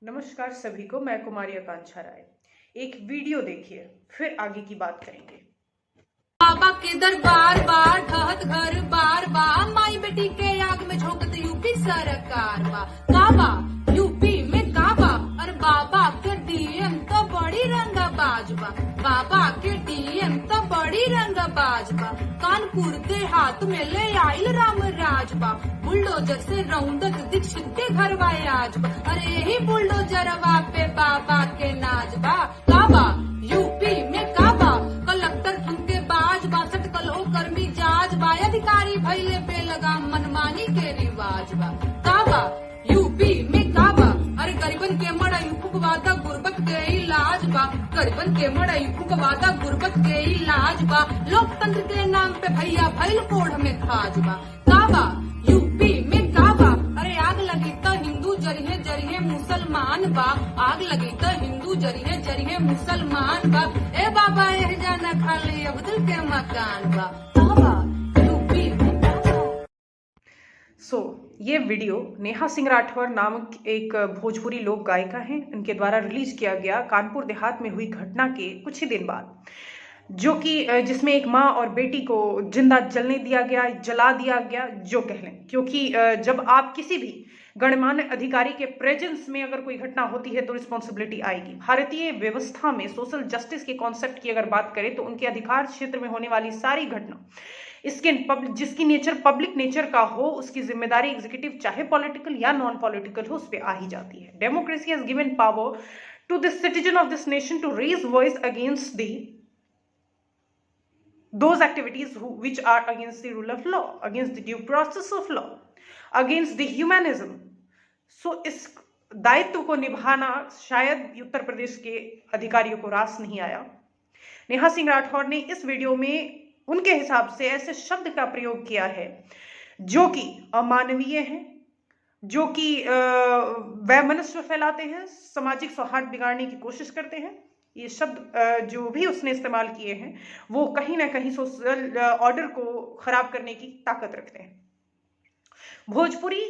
नमस्कार सभी को। मैं कुमारी आकांक्षा राय। एक वीडियो देखिए, फिर आगे की बात करेंगे। बाबा के दरबार बार ढहत घर बार बार माई बेटी के आग में झोंकत यूपी सरकार बा काबा यूपी में काबा। अरे बाबा के डीएम तो बड़ी रंगबाज बा, बाबा के डीएम तो बड़ी रंगबाज बा। कानपुर के हाथ में ले आइल राम राज बा, बुलडोजर से रौंदत दीक्षित के घर आज बा। अरे यही बुलडोजरवा पे बाबा के नाज बा काबा यूपी में काबा। कलेक्टर ठुमके बाज बासठ कलो कर्मी जाज बा, अधिकारी भैले पे लगा मनमानी के रिवाज बा काबा यूपी में काबा। अरे गरीबन के मड़ई फुकवादा गुर्बत के इलाज बा, गरीबन के मड़ई फुकवादा गुर्बत के इलाज बा। लोकतंत्र के नाम पे भैया भैल कोढ़ में खाज बा काबा यूपी में काबा। अरे आग लगी तो हिंदू जरिए जरिए मुसलमान बा, आग लगी तो हिंदू जरिए जरिए मुसलमान बा। ए बाबा एह जाना खाली अब्दुल के मकान बा काबा यूपी में काबा। ये वीडियो नेहा सिंह राठौर नामक एक भोजपुरी लोक गायिका हैं, उनके द्वारा रिलीज किया गया कानपुर देहात में हुई घटना के कुछ ही दिन बाद, जो कि जिसमें एक माँ और बेटी को जिंदा जलने दिया गया, जला दिया गया जो कह लें। क्योंकि जब आप किसी भी गणमान्य अधिकारी के प्रेजेंस में अगर कोई घटना होती है तो रिस्पॉन्सिबिलिटी आएगी। भारतीय व्यवस्था में सोशल जस्टिस के कॉन्सेप्ट की अगर बात करें तो उनके अधिकार क्षेत्र में होने वाली सारी घटना जिसकी नेचर पब्लिक नेचर का हो, उसकी जिम्मेदारी एग्जीक्यूटिव चाहे पॉलिटिकल या नॉन पॉलिटिकल हो, उस पर आ ही जाती है। Democracy has given power to the citizen of this nation to raise voice against those activities which are against the rule of law, against the due process of law, against the humanism. इस दायित्व को निभाना शायद उत्तर प्रदेश के अधिकारियों को रास नहीं आया। नेहा सिंह राठौर ने इस वीडियो में उनके हिसाब से ऐसे शब्द का प्रयोग किया है जो कि अमानवीय हैं, जो कि वैमनस्य फैलाते हैं, सामाजिक सौहार्द बिगाड़ने की कोशिश करते हैं। ये शब्द जो भी उसने इस्तेमाल किए हैं वो कहीं ना कहीं सोशल ऑर्डर को खराब करने की ताकत रखते हैं। भोजपुरी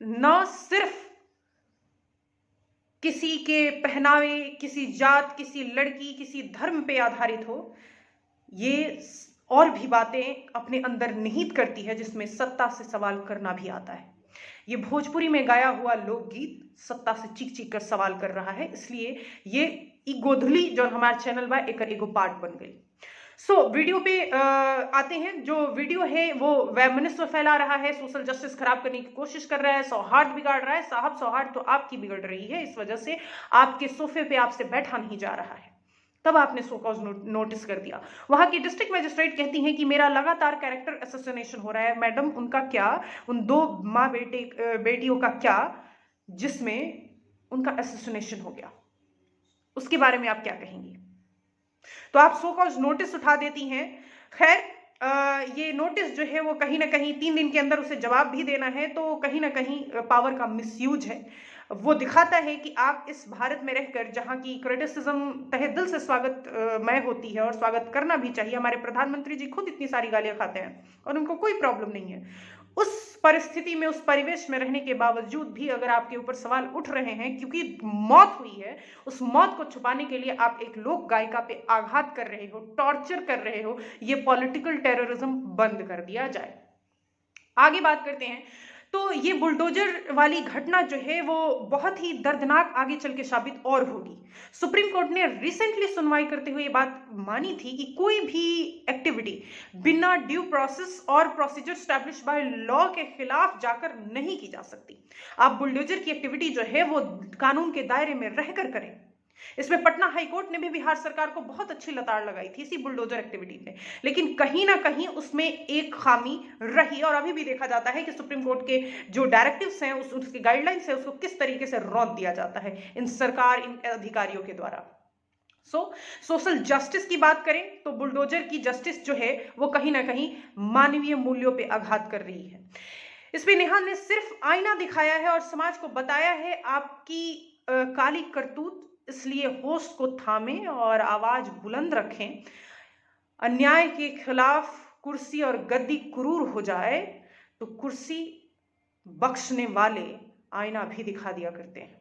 न सिर्फ किसी के पहनावे, किसी जात, किसी लड़की, किसी धर्म पे आधारित हो, ये और भी बातें अपने अंदर निहित करती है जिसमें सत्ता से सवाल करना भी आता है। ये भोजपुरी में गाया हुआ लोकगीत सत्ता से चीख चीख कर सवाल कर रहा है, इसलिए ये गोधुली जो हमारे चैनल बा एक एगो पार्ट बन गई। वीडियो पे आते हैं। जो वीडियो है वो वैमनस्य फैला रहा है, सोशल जस्टिस खराब करने की कोशिश कर रहा है, सौहार्द बिगाड़ रहा है। साहब, सौहार्द तो आपकी बिगड़ रही है, इस वजह से आपके सोफे पे आपसे बैठा नहीं जा रहा है, तब आपने सो कॉज नोटिस कर दिया। वहां की डिस्ट्रिक्ट मजिस्ट्रेट कहती हैं कि मेरा लगातार कैरेक्टर असोसिनेशन हो रहा है। मैडम, उनका क्या, उन दो माँ बेटियों का क्या जिसमें उनका असोसिनेशन हो गया, उसके बारे में आप क्या कहेंगी? तो आप सो कॉज नोटिस उठा देती हैं। खैर, ये नोटिस जो है वो कहीं ना कहीं 3 दिन के अंदर उसे जवाब भी देना है, तो कहीं ना कहीं पावर का मिसयूज है। वो दिखाता है कि आप इस भारत में रहकर, जहां की क्रिटिसिज्म तहे दिल से स्वागत मय होती है और स्वागत करना भी चाहिए। हमारे प्रधानमंत्री जी खुद इतनी सारी गालियां खाते हैं और उनको कोई प्रॉब्लम नहीं है। उस परिस्थिति में, उस परिवेश में रहने के बावजूद भी अगर आपके ऊपर सवाल उठ रहे हैं क्योंकि मौत हुई है, उस मौत को छुपाने के लिए आप एक लोक गायिका पे आघात कर रहे हो, टॉर्चर कर रहे हो, ये पॉलिटिकल टेररिज्म बंद कर दिया जाए। आगे बात करते हैं। तो ये बुलडोजर वाली घटना जो है वो बहुत ही दर्दनाक आगे चल के साबित और होगी। सुप्रीम कोर्ट ने रिसेंटली सुनवाई करते हुए ये बात मानी थी कि कोई भी एक्टिविटी बिना ड्यू प्रोसेस और प्रोसीजर स्टैब्लिश बाय लॉ के खिलाफ जाकर नहीं की जा सकती। आप बुलडोजर की एक्टिविटी जो है वो कानून के दायरे में रहकर करें। इसमें पटना हाईकोर्ट ने भी बिहार सरकार को बहुत अच्छी लताड़ लगाई थी इसी बुलडोजर एक्टिविटी में, लेकिन कहीं ना कहीं उसमें एक खामी रही और अभी भी देखा जाता है कि सुप्रीम कोर्ट के जो डायरेक्टिव्स हैं, उसके गाइडलाइंस है, उसको किस तरीके से रौंद दिया जाता है इन अधिकारियों के द्वारा। सोशल जस्टिस की बात करें तो बुलडोजर की जस्टिस जो है वो कहीं ना कहीं मानवीय मूल्यों पर आघात कर रही है। इसमें नेहा ने सिर्फ आईना दिखाया है और समाज को बताया है आपकी काली करतूत, इसलिए होश को थामें और आवाज बुलंद रखें। अन्याय के खिलाफ कुर्सी और गद्दी क्रूर हो जाए तो कुर्सी बख्शने वाले आईना भी दिखा दिया करते हैं।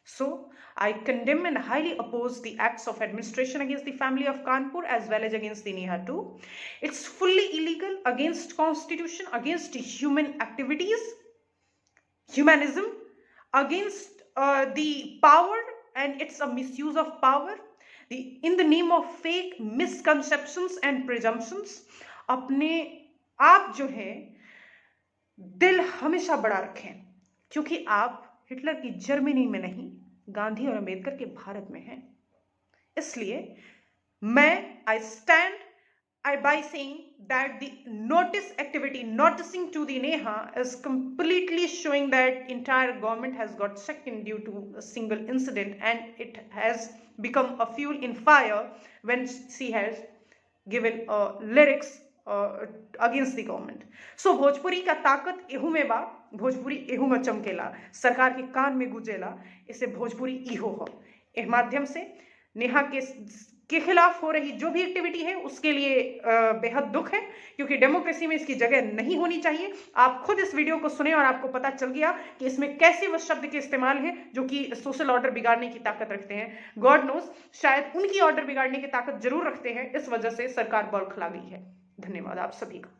So, I condemn and highly oppose the acts of administration against the family of Kanpur as well as against the Neha too. It's fully illegal, against constitution, against human activities, humanism, against the power, and it's a misuse of power in the name of fake misconceptions and presumptions. अपने आप जो है दिल हमेशा बड़ा रखें, क्योंकि आप हिटलर की जर्मनी में नहीं, गांधी और अंबेडकर के भारत में हैं। इसलिए मैं I stand by saying that the noticing to the Neha is completely showing that entire government has got shaken due to a single incident, and it has become a fuel in fire when she has given lyrics against the government. So Bhojpuri का ताकत एहू में बा, भोजपुरी एहू में चमकेला, सरकार के कान में गुजेला, इसे भोजपुरी इहो हो। इस माध्यम से नेहा के खिलाफ हो रही जो भी एक्टिविटी है उसके लिए बेहद दुख है, क्योंकि डेमोक्रेसी में इसकी जगह नहीं होनी चाहिए। आप खुद इस वीडियो को सुने और आपको पता चल गया कि इसमें कैसे वह शब्द के इस्तेमाल है जो कि सोशल ऑर्डर बिगाड़ने की ताकत रखते हैं। गॉड नोस, शायद उनकी ऑर्डर बिगाड़ने की ताकत जरूर रखते हैं, इस वजह से सरकार बौखला गई है। धन्यवाद आप सभी का।